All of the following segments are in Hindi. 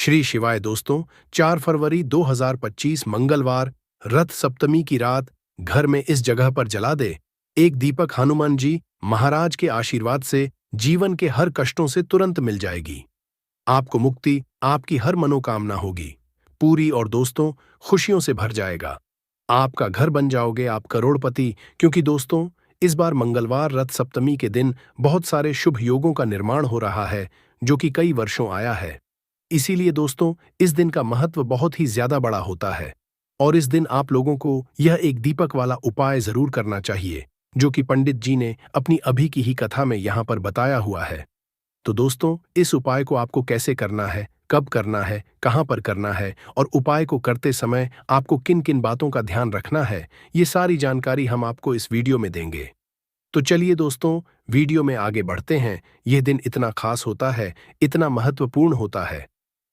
श्री शिवाय दोस्तों। 4 फरवरी 2025 मंगलवार रथ सप्तमी की रात घर में इस जगह पर जला दे एक दीपक। हनुमान जी महाराज के आशीर्वाद से जीवन के हर कष्टों से तुरंत मिल जाएगी। आपको मुक्ति, आपकी हर मनोकामना होगी पूरी और दोस्तों खुशियों से भर जाएगा। आपका घर बन जाओगे आप करोड़पति, क्योंकि दोस्तों इस बार मंगलवार रथ सप्तमी के दिन बहुत सारे शुभ योगों का निर्माण हो रहा है जो कि कई वर्षों आया है। इसीलिए दोस्तों इस दिन का महत्व बहुत ही ज्यादा बड़ा होता है और इस दिन आप लोगों को यह एक दीपक वाला उपाय जरूर करना चाहिए जो कि पंडित जी ने अपनी अभी की ही कथा में यहाँ पर बताया हुआ है। तो दोस्तों इस उपाय को आपको कैसे करना है, कब करना है, कहाँ पर करना है और उपाय को करते समय आपको किन किन बातों का ध्यान रखना है, ये सारी जानकारी हम आपको इस वीडियो में देंगे। तो चलिए दोस्तों वीडियो में आगे बढ़ते हैं। यह दिन इतना खास होता है, इतना महत्वपूर्ण होता है।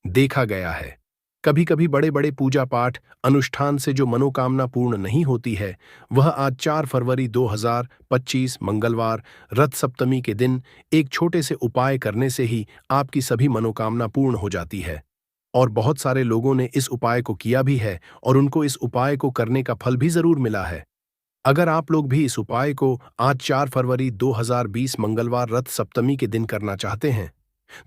देखा गया है कभी कभी बड़े बड़े पूजा पाठ अनुष्ठान से जो मनोकामना पूर्ण नहीं होती है, वह आज 4 फरवरी 2025 मंगलवार रथ सप्तमी के दिन एक छोटे से उपाय करने से ही आपकी सभी मनोकामना पूर्ण हो जाती है। और बहुत सारे लोगों ने इस उपाय को किया भी है और उनको इस उपाय को करने का फल भी जरूर मिला है। अगर आप लोग भी इस उपाय को आज 4 फरवरी 2020 मंगलवार रथ सप्तमी के दिन करना चाहते हैं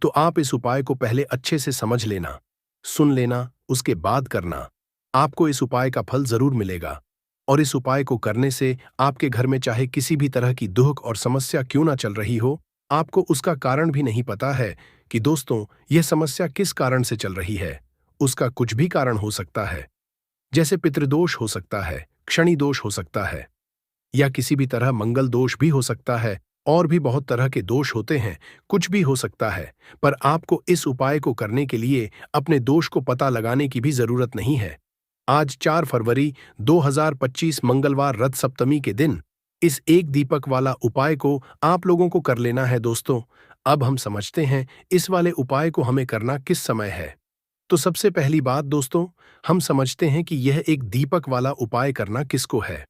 तो आप इस उपाय को पहले अच्छे से समझ लेना, सुन लेना, उसके बाद करना। आपको इस उपाय का फल जरूर मिलेगा और इस उपाय को करने से आपके घर में चाहे किसी भी तरह की दुख और समस्या क्यों ना चल रही हो, आपको उसका कारण भी नहीं पता है कि दोस्तों यह समस्या किस कारण से चल रही है। उसका कुछ भी कारण हो सकता है, जैसे पितृदोष हो सकता है, क्षणि दोष हो सकता है या किसी भी तरह मंगल दोष भी हो सकता है और भी बहुत तरह के दोष होते हैं, कुछ भी हो सकता है। पर आपको इस उपाय को करने के लिए अपने दोष को पता लगाने की भी जरूरत नहीं है। आज 4 फरवरी 2025 मंगलवार रथ सप्तमी के दिन इस एक दीपक वाला उपाय को आप लोगों को कर लेना है। दोस्तों अब हम समझते हैं इस वाले उपाय को हमें करना किस समय है। तो सबसे पहली बात दोस्तों, हम समझते हैं कि यह एक दीपक वाला उपाय करना किसको है।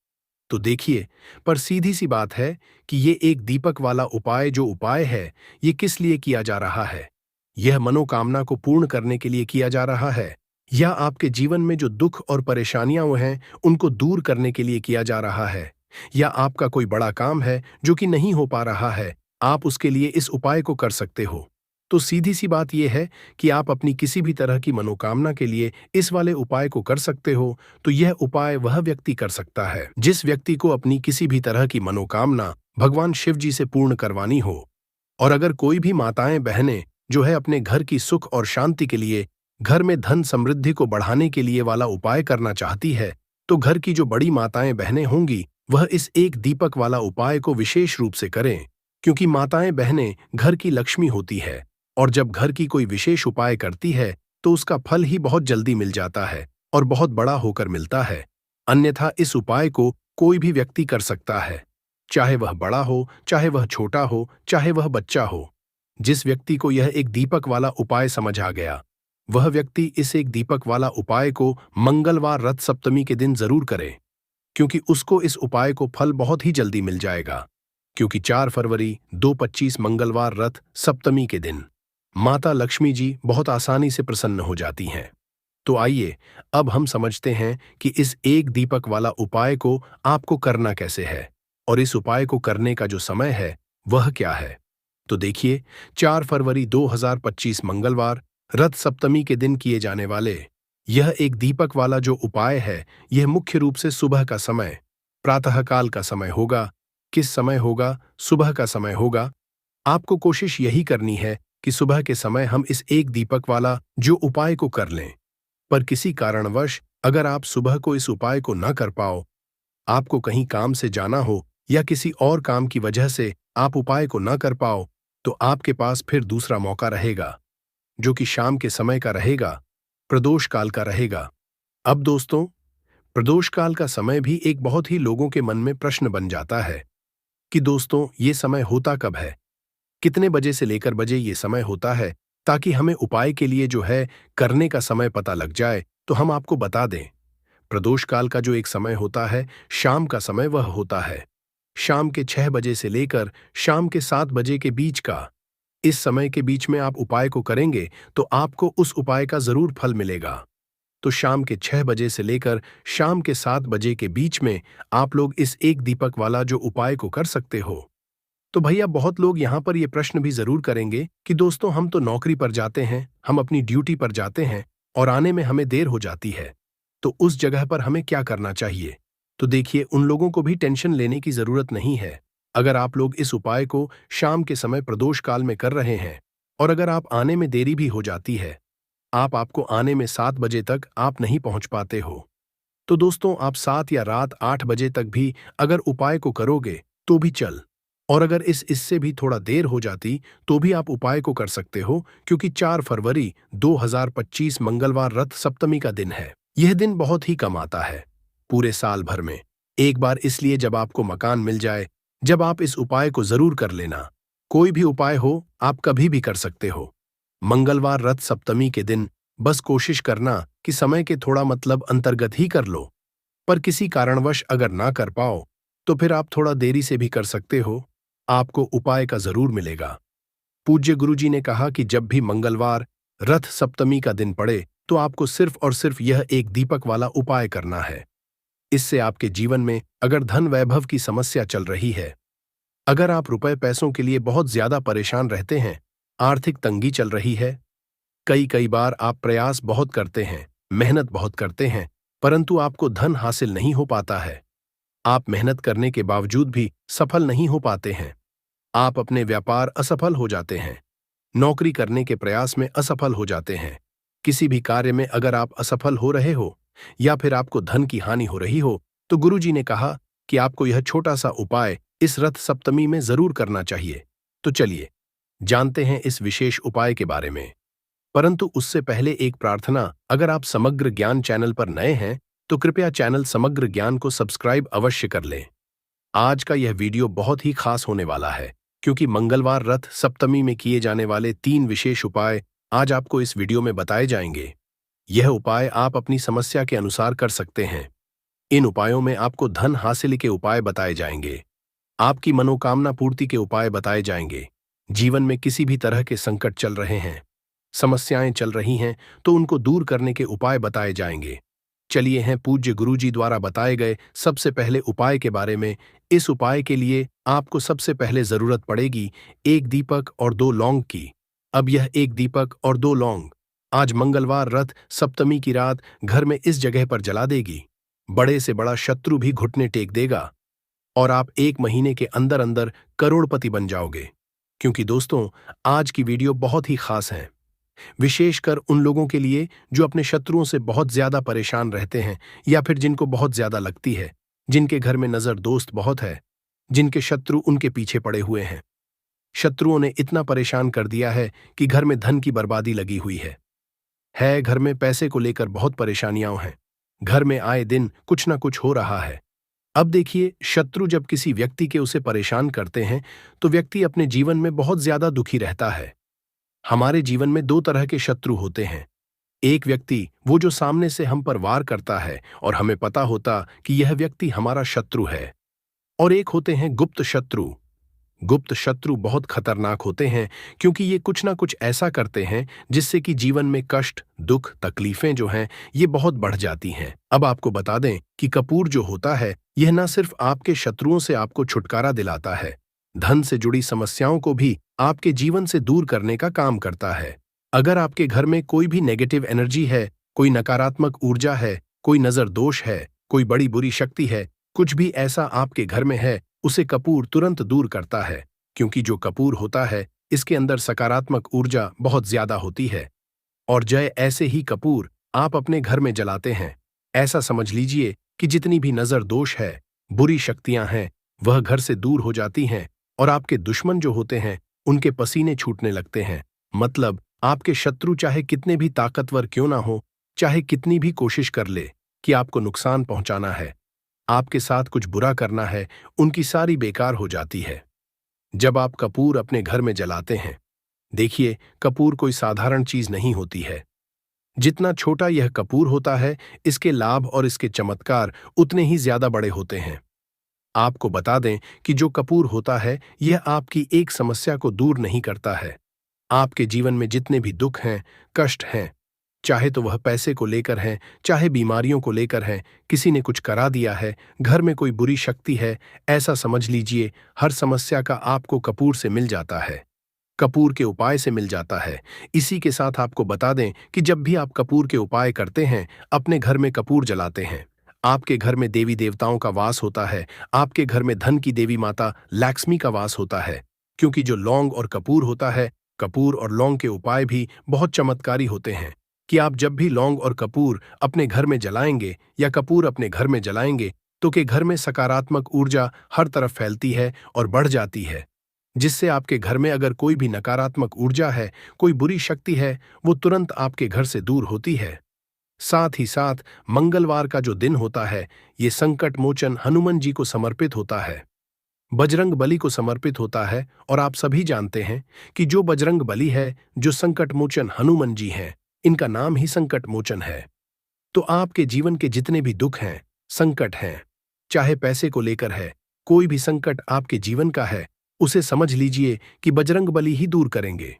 तो देखिए, पर सीधी सी बात है कि ये एक दीपक वाला उपाय जो उपाय है ये किस लिए किया जा रहा है। यह मनोकामना को पूर्ण करने के लिए किया जा रहा है या आपके जीवन में जो दुख और परेशानियां हैं उनको दूर करने के लिए किया जा रहा है, या आपका कोई बड़ा काम है जो कि नहीं हो पा रहा है, आप उसके लिए इस उपाय को कर सकते हो। तो सीधी सी बात यह है कि आप अपनी किसी भी तरह की मनोकामना के लिए इस वाले उपाय को कर सकते हो। तो यह उपाय वह व्यक्ति कर सकता है जिस व्यक्ति को अपनी किसी भी तरह की मनोकामना भगवान शिव जी से पूर्ण करवानी हो। और अगर कोई भी माताएं बहनें जो है अपने घर की सुख और शांति के लिए, घर में धन समृद्धि को बढ़ाने के लिए वाला उपाय करना चाहती है, तो घर की जो बड़ी माताएं बहनें होंगी वह इस एक दीपक वाला उपाय को विशेष रूप से करें, क्योंकि माताएं बहनें घर की लक्ष्मी होती है और जब घर की कोई विशेष उपाय करती है तो उसका फल ही बहुत जल्दी मिल जाता है और बहुत बड़ा होकर मिलता है। अन्यथा इस उपाय को कोई भी व्यक्ति कर सकता है, चाहे वह बड़ा हो, चाहे वह छोटा हो, चाहे वह बच्चा हो। जिस व्यक्ति को यह एक दीपक वाला उपाय समझ आ गया, वह व्यक्ति इस एक दीपक वाला उपाय को मंगलवार रथ सप्तमी के दिन जरूर करे, क्योंकि उसको इस उपाय को फल बहुत ही जल्दी मिल जाएगा। क्योंकि 4 फरवरी 2025 मंगलवार रथ सप्तमी के दिन माता लक्ष्मी जी बहुत आसानी से प्रसन्न हो जाती हैं। तो आइए अब हम समझते हैं कि इस एक दीपक वाला उपाय को आपको करना कैसे है और इस उपाय को करने का जो समय है वह क्या है। तो देखिए, 4 फरवरी 2025 मंगलवार रथ सप्तमी के दिन किए जाने वाले यह एक दीपक वाला जो उपाय है, यह मुख्य रूप से सुबह का समय, प्रातःकाल का समय होगा। किस समय होगा? सुबह का समय होगा। आपको कोशिश यही करनी है कि सुबह के समय हम इस एक दीपक वाला जो उपाय को कर लें। पर किसी कारणवश अगर आप सुबह को इस उपाय को न कर पाओ, आपको कहीं काम से जाना हो या किसी और काम की वजह से आप उपाय को न कर पाओ, तो आपके पास फिर दूसरा मौका रहेगा जो कि शाम के समय का रहेगा, प्रदोष काल का रहेगा। अब दोस्तों प्रदोष काल का समय भी एक बहुत ही लोगों के मन में प्रश्न बन जाता है कि दोस्तों ये समय होता कब है, कितने बजे से लेकर बजे ये समय होता है, ताकि हमें उपाय के लिए जो है करने का समय पता लग जाए। तो हम आपको बता दें, प्रदोष काल का जो एक समय होता है, शाम का समय वह होता है शाम के 6 बजे से लेकर शाम के 7 बजे के बीच का। इस समय के बीच में आप उपाय को करेंगे तो आपको उस उपाय का जरूर फल मिलेगा। तो शाम के 6 बजे से लेकर शाम के 7 बजे के बीच में आप लोग इस एक दीपक वाला जो उपाय को कर सकते हो। तो भैया बहुत लोग यहाँ पर ये प्रश्न भी जरूर करेंगे कि दोस्तों हम तो नौकरी पर जाते हैं, हम अपनी ड्यूटी पर जाते हैं और आने में हमें देर हो जाती है, तो उस जगह पर हमें क्या करना चाहिए? तो देखिए उन लोगों को भी टेंशन लेने की जरूरत नहीं है। अगर आप लोग इस उपाय को शाम के समय प्रदोष काल में कर रहे हैं और अगर आप आने में देरी भी हो जाती है, आपको आने में 7 बजे तक आप नहीं पहुंच पाते हो, तो दोस्तों आप 7 या रात 8 बजे तक भी अगर उपाय को करोगे तो भी चल। और अगर इससे भी थोड़ा देर हो जाती तो भी आप उपाय को कर सकते हो, क्योंकि 4 फरवरी 2025 मंगलवार रथ सप्तमी का दिन है। यह दिन बहुत ही कम आता है पूरे साल भर में एक बार, इसलिए जब आपको मकान मिल जाए जब आप इस उपाय को जरूर कर लेना। कोई भी उपाय हो आप कभी भी कर सकते हो। मंगलवार रथ सप्तमी के दिन बस कोशिश करना कि समय के थोड़ा मतलब अंतर्गत ही कर लो, पर किसी कारणवश अगर ना कर पाओ तो फिर आप थोड़ा देरी से भी कर सकते हो, आपको उपाय का जरूर मिलेगा। पूज्य गुरुजी ने कहा कि जब भी मंगलवार रथ सप्तमी का दिन पड़े तो आपको सिर्फ और सिर्फ यह एक दीपक वाला उपाय करना है। इससे आपके जीवन में अगर धन वैभव की समस्या चल रही है, अगर आप रुपए पैसों के लिए बहुत ज्यादा परेशान रहते हैं, आर्थिक तंगी चल रही है, कई कई बार आप प्रयास बहुत करते हैं, मेहनत बहुत करते हैं, परंतु आपको धन हासिल नहीं हो पाता है, आप मेहनत करने के बावजूद भी सफल नहीं हो पाते हैं, आप अपने व्यापार असफल हो जाते हैं, नौकरी करने के प्रयास में असफल हो जाते हैं, किसी भी कार्य में अगर आप असफल हो रहे हो या फिर आपको धन की हानि हो रही हो, तो गुरुजी ने कहा कि आपको यह छोटा सा उपाय इस रथ सप्तमी में जरूर करना चाहिए। तो चलिए जानते हैं इस विशेष उपाय के बारे में। परंतु उससे पहले एक प्रार्थना, अगर आप समग्र ज्ञान चैनल पर नए हैं तो कृपया चैनल समग्र ज्ञान को सब्सक्राइब अवश्य कर लें। आज का यह वीडियो बहुत ही खास होने वाला है, क्योंकि मंगलवार रथ सप्तमी में किए जाने वाले 3 विशेष उपाय आज आपको इस वीडियो में बताए जाएंगे। यह उपाय आप अपनी समस्या के अनुसार कर सकते हैं। इन उपायों में आपको धन हासिल के उपाय बताए जाएंगे, आपकी मनोकामना पूर्ति के उपाय बताए जाएंगे। जीवन में किसी भी तरह के संकट चल रहे हैं, समस्याएं चल रही हैं, तो उनको दूर करने के उपाय बताए जाएंगे। चलिए हैं पूज्य गुरुजी द्वारा बताए गए सबसे पहले उपाय के बारे में। इस उपाय के लिए आपको सबसे पहले जरूरत पड़ेगी एक दीपक और 2 लौंग की। अब यह एक दीपक और 2 लौंग आज मंगलवार रथ सप्तमी की रात घर में इस जगह पर जला देगी। बड़े से बड़ा शत्रु भी घुटने टेक देगा और आप 1 महीने के अंदर अंदर करोड़पति बन जाओगे। क्योंकि दोस्तों आज की वीडियो बहुत ही खास है, विशेषकर उन लोगों के लिए जो अपने शत्रुओं से बहुत ज्यादा परेशान रहते हैं या फिर जिनको बहुत ज्यादा लगती है, जिनके घर में नजर दोस्त बहुत है, जिनके शत्रु उनके पीछे पड़े हुए हैं। शत्रुओं ने इतना परेशान कर दिया है कि घर में धन की बर्बादी लगी हुई है घर में पैसे को लेकर बहुत परेशानियां हैं, घर में आए दिन कुछ ना कुछ हो रहा है। अब देखिए शत्रु जब किसी व्यक्ति के उसे परेशान करते हैं तो व्यक्ति अपने जीवन में बहुत ज्यादा दुखी रहता है। हमारे जीवन में 2 तरह के शत्रु होते हैं, एक व्यक्ति वो जो सामने से हम पर वार करता है और हमें पता होता कि यह व्यक्ति हमारा शत्रु है, और एक होते हैं गुप्त शत्रु। गुप्त शत्रु बहुत खतरनाक होते हैं, क्योंकि ये कुछ ना कुछ ऐसा करते हैं जिससे कि जीवन में कष्ट, दुख, तकलीफें जो हैं ये बहुत बढ़ जाती हैं। अब आपको बता दें कि कपूर जो होता है यह न सिर्फ आपके शत्रुओं से आपको छुटकारा दिलाता है, धन से जुड़ी समस्याओं को भी आपके जीवन से दूर करने का काम करता है। अगर आपके घर में कोई भी नेगेटिव एनर्जी है, कोई नकारात्मक ऊर्जा है, कोई नजर दोष है, कोई बड़ी बुरी शक्ति है, कुछ भी ऐसा आपके घर में है, उसे कपूर तुरंत दूर करता है। क्योंकि जो कपूर होता है इसके अंदर सकारात्मक ऊर्जा बहुत ज्यादा होती है, और जय ऐसे ही कपूर आप अपने घर में जलाते हैं, ऐसा समझ लीजिए कि जितनी भी नजर दोष है, बुरी शक्तियां हैं, वह घर से दूर हो जाती हैं और आपके दुश्मन जो होते हैं उनके पसीने छूटने लगते हैं। मतलब आपके शत्रु चाहे कितने भी ताकतवर क्यों ना हो, चाहे कितनी भी कोशिश कर ले कि आपको नुकसान पहुंचाना है, आपके साथ कुछ बुरा करना है, उनकी सारी बेकार हो जाती है जब आप कपूर अपने घर में जलाते हैं। देखिए कपूर कोई साधारण चीज नहीं होती है, जितना छोटा यह कपूर होता है इसके लाभ और इसके चमत्कार उतने ही ज्यादा बड़े होते हैं। आपको बता दें कि जो कपूर होता है यह आपकी एक समस्या को दूर नहीं करता है, आपके जीवन में जितने भी दुख हैं, कष्ट हैं, चाहे तो वह पैसे को लेकर हैं, चाहे बीमारियों को लेकर हैं, किसी ने कुछ करा दिया है, घर में कोई बुरी शक्ति है, ऐसा समझ लीजिए हर समस्या का आपको कपूर से मिल जाता है। कपूर के उपाय से मिल जाता है। इसी के साथ आपको बता दें कि जब भी आप कपूर के उपाय करते हैं, अपने घर में कपूर जलाते हैं, आपके घर में देवी देवताओं का वास होता है, आपके घर में धन की देवी माता लक्ष्मी का वास होता है। क्योंकि जो लौंग और कपूर होता है, कपूर और लौंग के उपाय भी बहुत चमत्कारी होते हैं कि आप जब भी लौंग और कपूर अपने घर में जलाएंगे या कपूर अपने घर में जलाएंगे तो के घर में सकारात्मक ऊर्जा हर तरफ फैलती है और बढ़ जाती है, जिससे आपके घर में अगर कोई भी नकारात्मक ऊर्जा है, कोई बुरी शक्ति है, वो तुरंत आपके घर से दूर होती है। साथ ही साथ मंगलवार का जो दिन होता है, ये संकट मोचन हनुमान जी को समर्पित होता है, बजरंग बली को समर्पित होता है। और आप सभी जानते हैं कि जो बजरंग बली है, जो संकट मोचन हनुमान जी हैं, इनका नाम ही संकट मोचन है। तो आपके जीवन के जितने भी दुख हैं, संकट हैं, चाहे पैसे को लेकर है, कोई भी संकट आपके जीवन का है, उसे समझ लीजिए कि बजरंग बली ही दूर करेंगे।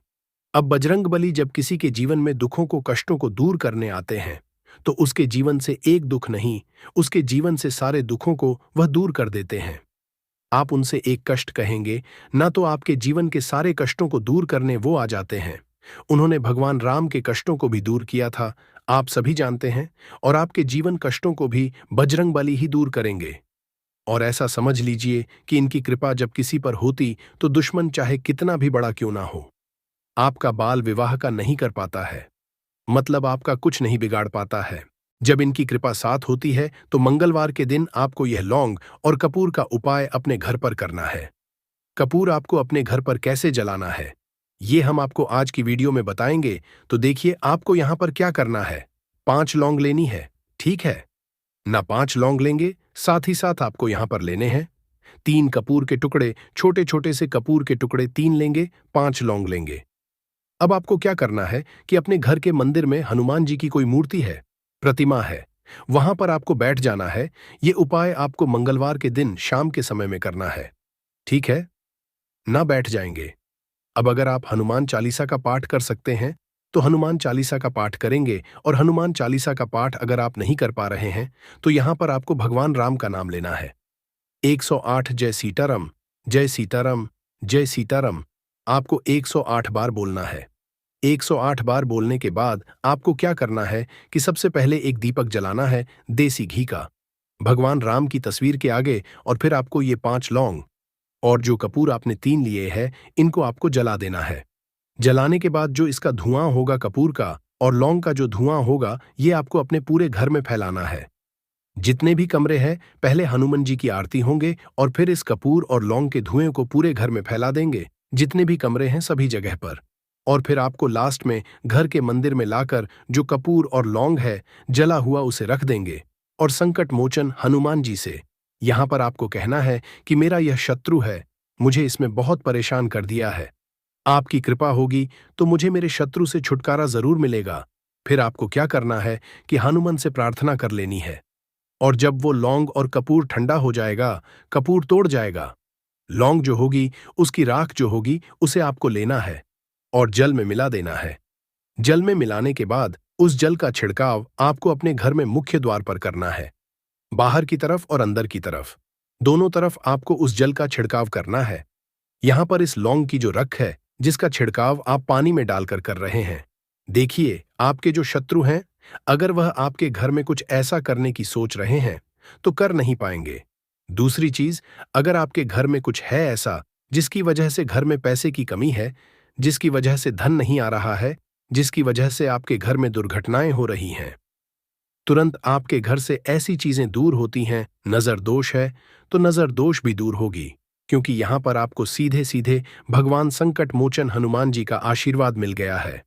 अब बजरंग बली जब किसी के जीवन में दुखों को, कष्टों को दूर करने आते हैं, तो उसके जीवन से एक दुख नहीं, उसके जीवन से सारे दुखों को वह दूर कर देते हैं। आप उनसे एक कष्ट कहेंगे ना, तो आपके जीवन के सारे कष्टों को दूर करने वो आ जाते हैं। उन्होंने भगवान राम के कष्टों को भी दूर किया था, आप सभी जानते हैं, और आपके जीवन कष्टों को भी बजरंग बली ही दूर करेंगे। और ऐसा समझ लीजिए कि इनकी कृपा जब किसी पर होती तो दुश्मन चाहे कितना भी बड़ा क्यों ना हो, आपका बाल विवाह का नहीं कर पाता है, मतलब आपका कुछ नहीं बिगाड़ पाता है। जब इनकी कृपा साथ होती है तो मंगलवार के दिन आपको यह लौंग और कपूर का उपाय अपने घर पर करना है। कपूर आपको अपने घर पर कैसे जलाना है, ये हम आपको आज की वीडियो में बताएंगे। तो देखिए आपको यहां पर क्या करना है। 5 लौंग लेनी है, ठीक है ना? 5 लौंग लेंगे, साथ ही साथ आपको यहां पर लेने हैं 3 कपूर के टुकड़े, छोटे छोटे से कपूर के टुकड़े 3 लेंगे, 5 लौंग लेंगे। अब आपको क्या करना है कि अपने घर के मंदिर में हनुमान जी की कोई मूर्ति है, प्रतिमा है, वहां पर आपको बैठ जाना है। ये उपाय आपको मंगलवार के दिन शाम के समय में करना है, ठीक है ना? बैठ जाएंगे। अब अगर आप हनुमान चालीसा का पाठ कर सकते हैं तो हनुमान चालीसा का पाठ करेंगे, और हनुमान चालीसा का पाठ अगर आप नहीं कर पा रहे हैं तो यहां पर आपको भगवान राम का नाम लेना है। 108 जय सीताराम, जय सीताराम, जय सीताराम आपको 108 बार बोलना है। 108 बार बोलने के बाद आपको क्या करना है कि सबसे पहले एक दीपक जलाना है देसी घी का, भगवान राम की तस्वीर के आगे, और फिर आपको ये 5 लौंग और जो कपूर आपने 3 लिए हैं, इनको आपको जला देना है। जलाने के बाद जो इसका धुआं होगा कपूर का और लौंग का जो धुआं होगा, ये आपको अपने पूरे घर में फैलाना है। जितने भी कमरे हैं, पहले हनुमान जी की आरती होंगे और फिर इस कपूर और लौंग के धुएं को पूरे घर में फैला देंगे, जितने भी कमरे हैं सभी जगह पर। और फिर आपको लास्ट में घर के मंदिर में लाकर जो कपूर और लौंग है जला हुआ, उसे रख देंगे और संकट मोचन हनुमान जी से यहां पर आपको कहना है कि मेरा यह शत्रु है, मुझे इसमें बहुत परेशान कर दिया है, आपकी कृपा होगी तो मुझे मेरे शत्रु से छुटकारा जरूर मिलेगा। फिर आपको क्या करना है कि हनुमान से प्रार्थना कर लेनी है। और जब वो लौंग और कपूर ठंडा हो जाएगा, कपूर तोड़ जाएगा, लौंग जो होगी, उसकी राख जो होगी, उसे आपको लेना है और जल में मिला देना है। जल में मिलाने के बाद उस जल का छिड़काव आपको अपने घर में मुख्य द्वार पर करना है, बाहर की तरफ और अंदर की तरफ, दोनों तरफ आपको उस जल का छिड़काव करना है। यहां पर इस लौंग की जो रख है, जिसका छिड़काव आप पानी में डालकर कर रहे हैं, देखिए आपके जो शत्रु हैं, अगर वह आपके घर में कुछ ऐसा करने की सोच रहे हैं तो कर नहीं पाएंगे। दूसरी चीज, अगर आपके घर में कुछ है ऐसा जिसकी वजह से घर में पैसे की कमी है, जिसकी वजह से धन नहीं आ रहा है, जिसकी वजह से आपके घर में दुर्घटनाएं हो रही हैं, तुरंत आपके घर से ऐसी चीजें दूर होती हैं। नजर दोष है तो नजर दोष भी दूर होगी, क्योंकि यहां पर आपको सीधे सीधे भगवान संकट मोचन हनुमान जी का आशीर्वाद मिल गया है।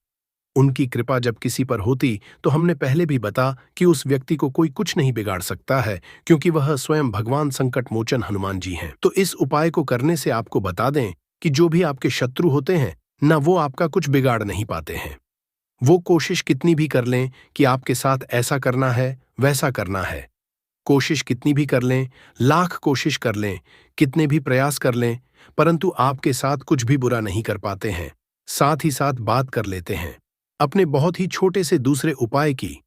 उनकी कृपा जब किसी पर होती तो हमने पहले भी बता कि उस व्यक्ति को कोई कुछ नहीं बिगाड़ सकता है, क्योंकि वह स्वयं भगवान संकट मोचन हनुमान जी हैं। तो इस उपाय को करने से आपको बता दें कि जो भी आपके शत्रु होते हैं ना, वो आपका कुछ बिगाड़ नहीं पाते हैं। वो कोशिश कितनी भी कर लें कि आपके साथ ऐसा करना है, वैसा करना है, कोशिश कितनी भी कर लें, लाख कोशिश कर लें, कितने भी प्रयास कर लें, परंतु आपके साथ कुछ भी बुरा नहीं कर पाते हैं। साथ ही साथ बात कर लेते हैं अपने बहुत ही छोटे से दूसरे उपाय की,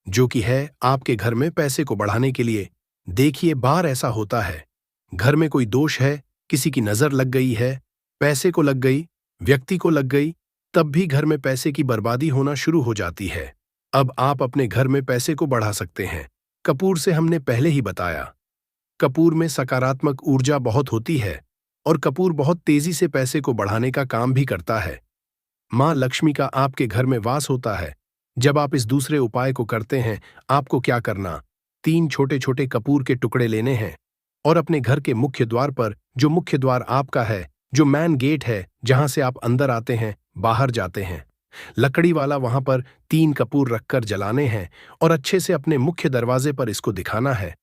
जो कि है आपके घर में पैसे को बढ़ाने के लिए। देखिए, बार ऐसा होता है, घर में कोई दोष है, किसी की नजर लग गई है, पैसे को लग गई, व्यक्ति को लग गई, तब भी घर में पैसे की बर्बादी होना शुरू हो जाती है। अब आप अपने घर में पैसे को बढ़ा सकते हैं। कपूर से हमने पहले ही बताया, कपूर में सकारात्मक ऊर्जा बहुत होती है और कपूर बहुत तेजी से पैसे को बढ़ाने का काम भी करता है। माँ लक्ष्मी का आपके घर में वास होता है। जब आप इस दूसरे उपाय को करते हैं, आपको क्या करना, 3 छोटे छोटे कपूर के टुकड़े लेने हैं और अपने घर के मुख्य द्वार पर, जो मुख्य द्वार आपका है, जो मैन गेट है, जहां से आप अंदर आते हैं, बाहर जाते हैं, लकड़ी वाला, वहां पर 3 कपूर रखकर जलाने हैं और अच्छे से अपने मुख्य दरवाजे पर इसको दिखाना है।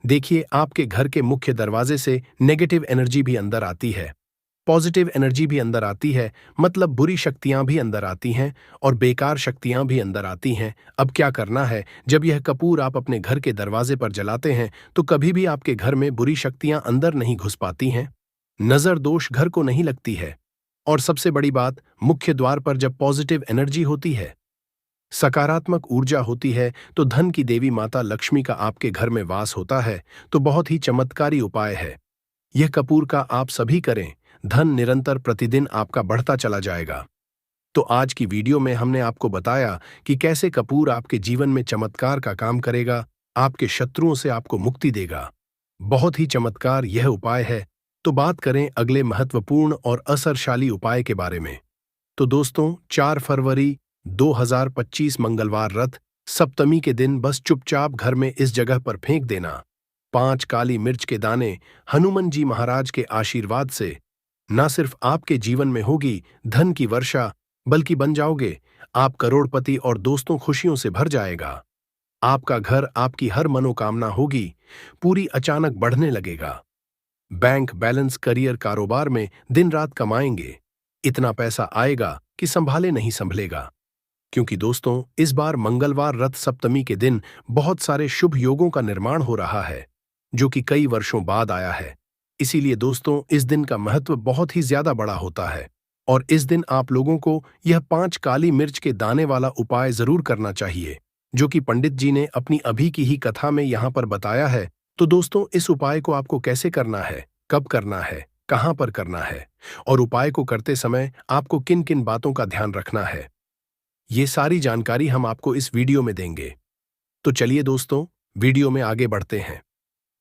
देखिए, आपके घर के मुख्य दरवाजे से नेगेटिव एनर्जी भी अंदर आती है, पॉजिटिव एनर्जी भी अंदर आती है, मतलब बुरी शक्तियां भी अंदर आती हैं और बेकार शक्तियां भी अंदर आती हैं। अब क्या करना है, जब यह कपूर आप अपने घर के दरवाजे पर जलाते हैं तो कभी भी आपके घर में बुरी शक्तियां अंदर नहीं घुस पाती हैं, नजर दोष घर को नहीं लगती है। और सबसे बड़ी बात, मुख्य द्वार पर जब पॉजिटिव एनर्जी होती है, सकारात्मक ऊर्जा होती है, तो धन की देवी माता लक्ष्मी का आपके घर में वास होता है। तो बहुत ही चमत्कारी उपाय है यह कपूर का, आप सभी करें, धन निरंतर प्रतिदिन आपका बढ़ता चला जाएगा। तो आज की वीडियो में हमने आपको बताया कि कैसे कपूर आपके जीवन में चमत्कार का काम करेगा, आपके शत्रुओं से आपको मुक्ति देगा। बहुत ही चमत्कार यह उपाय है। तो बात करें अगले महत्वपूर्ण और असरशाली उपाय के बारे में। तो दोस्तों, 4 फरवरी 2025 मंगलवार रथ सप्तमी के दिन बस चुपचाप घर में इस जगह पर फेंक देना 5 काली मिर्च के दाने। हनुमान जी महाराज के आशीर्वाद से न सिर्फ आपके जीवन में होगी धन की वर्षा, बल्कि बन जाओगे आप करोड़पति और दोस्तों खुशियों से भर जाएगा। आपका घर, आपकी हर मनोकामना होगी पूरी, अचानक बढ़ने लगेगा। बैंक बैलेंस, करियर, कारोबार में दिन रात कमाएंगे, इतना पैसा आएगा कि संभाले नहीं संभलेगा। क्योंकि दोस्तों, इस बार मंगलवार रथ सप्तमी के दिन बहुत सारे शुभ योगों का निर्माण हो रहा है, जो कि कई वर्षों बाद आया है। इसीलिए दोस्तों, इस दिन का महत्व बहुत ही ज्यादा बड़ा होता है और इस दिन आप लोगों को यह 5 काली मिर्च के दाने वाला उपाय जरूर करना चाहिए, जो कि पंडित जी ने अपनी अभी की ही कथा में यहाँ पर बताया है। तो दोस्तों, इस उपाय को आपको कैसे करना है, कब करना है, कहाँ पर करना है और उपाय को करते समय आपको किन किन बातों का ध्यान रखना है, ये सारी जानकारी हम आपको इस वीडियो में देंगे। तो चलिए दोस्तों, वीडियो में आगे बढ़ते हैं।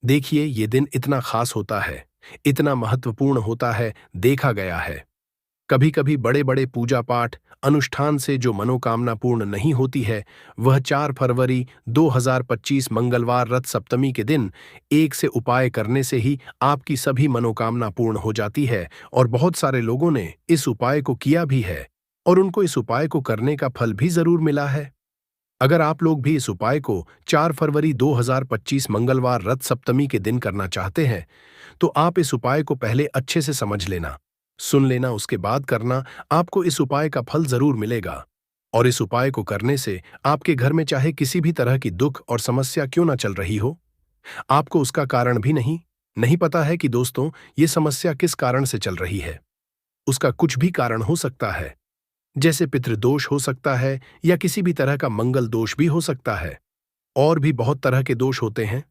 देखिए, ये दिन इतना खास होता है, इतना महत्वपूर्ण होता है, देखा गया है कभी कभी बड़े बड़े पूजा पाठ अनुष्ठान से जो मनोकामना पूर्ण नहीं होती है, वह 4 फरवरी 2025 मंगलवार रथ सप्तमी के दिन एक से उपाय करने से ही आपकी सभी मनोकामना पूर्ण हो जाती है। और बहुत सारे लोगों ने इस उपाय को किया भी है और उनको इस उपाय को करने का फल भी जरूर मिला है। अगर आप लोग भी इस उपाय को 4 फरवरी 2025 मंगलवार रथ सप्तमी के दिन करना चाहते हैं, तो आप इस उपाय को पहले अच्छे से समझ लेना, सुन लेना, उसके बाद करना। आपको इस उपाय का फल जरूर मिलेगा और इस उपाय को करने से आपके घर में चाहे किसी भी तरह की दुख और समस्या क्यों ना चल रही हो, आपको उसका कारण भी नहीं पता है कि दोस्तों ये समस्या किस कारण से चल रही है। उसका कुछ भी कारण हो सकता है, जैसे पितृदोष हो सकता है या किसी भी तरह का मंगल दोष भी हो सकता है, और भी बहुत तरह के दोष होते हैं,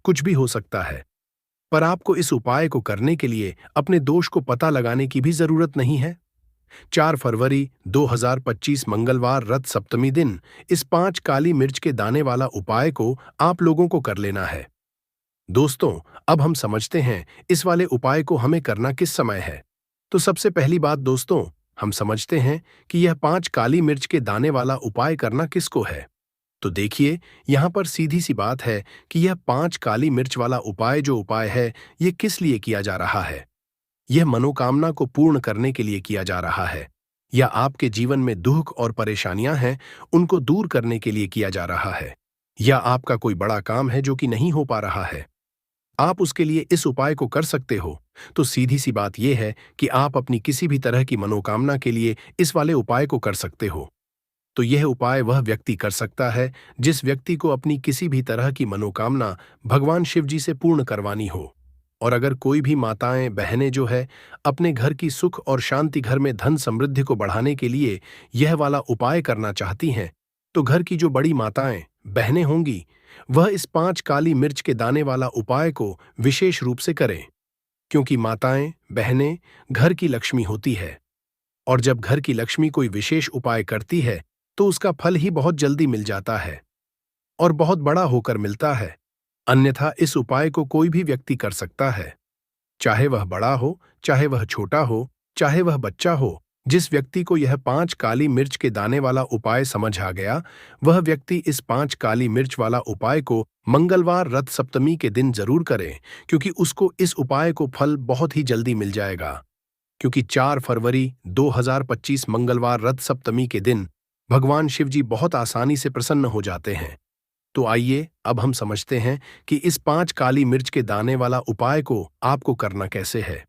कुछ भी हो सकता है। पर आपको इस उपाय को करने के लिए अपने दोष को पता लगाने की भी जरूरत नहीं है। 4 फरवरी 2025 मंगलवार रथ सप्तमी दिन इस 5 काली मिर्च के दाने वाला उपाय को आप लोगों को कर लेना है। दोस्तों, अब हम समझते हैं इस वाले उपाय को हमें करना किस समय है। तो सबसे पहली बात दोस्तों, हम समझते हैं कि यह 5 काली मिर्च के दाने वाला उपाय करना किसको है। तो देखिए, यहां पर सीधी सी बात है कि यह 5 काली मिर्च वाला उपाय जो उपाय है, यह किस लिए किया जा रहा है। यह मनोकामना को पूर्ण करने के लिए किया जा रहा है, या आपके जीवन में दुख और परेशानियां हैं उनको दूर करने के लिए किया जा रहा है, या आपका कोई बड़ा काम है जो कि नहीं हो पा रहा है, आप उसके लिए इस उपाय को कर सकते हो। तो सीधी सी बात यह है कि आप अपनी किसी भी तरह की मनोकामना के लिए इस वाले उपाय को कर सकते हो। तो यह उपाय वह व्यक्ति कर सकता है जिस व्यक्ति को अपनी किसी भी तरह की मनोकामना भगवान शिव जी से पूर्ण करवानी हो। और अगर कोई भी माताएं बहनें जो है अपने घर की सुख और शांति, घर में धन समृद्धि को बढ़ाने के लिए यह वाला उपाय करना चाहती हैं, तो घर की जो बड़ी माताएं बहनें होंगी वह इस 5 काली मिर्च के दाने वाला उपाय को विशेष रूप से करें। क्योंकि माताएं बहनें घर की लक्ष्मी होती है, और जब घर की लक्ष्मी कोई विशेष उपाय करती है तो उसका फल ही बहुत जल्दी मिल जाता है और बहुत बड़ा होकर मिलता है। अन्यथा इस उपाय को कोई भी व्यक्ति कर सकता है, चाहे वह बड़ा हो, चाहे वह छोटा हो, चाहे वह बच्चा हो। जिस व्यक्ति को यह 5 काली मिर्च के दाने वाला उपाय समझ आ गया, वह व्यक्ति इस 5 काली मिर्च वाला उपाय को मंगलवार रथ सप्तमी के दिन जरूर करे, क्योंकि उसको इस उपाय को फल बहुत ही जल्दी मिल जाएगा। क्योंकि 4 फरवरी 2025 मंगलवार रथ सप्तमी के दिन भगवान शिव जी बहुत आसानी से प्रसन्न हो जाते हैं। तो आइए अब हम समझते हैं कि इस 5 काली मिर्च के दाने वाला उपाय को आपको करना कैसे है,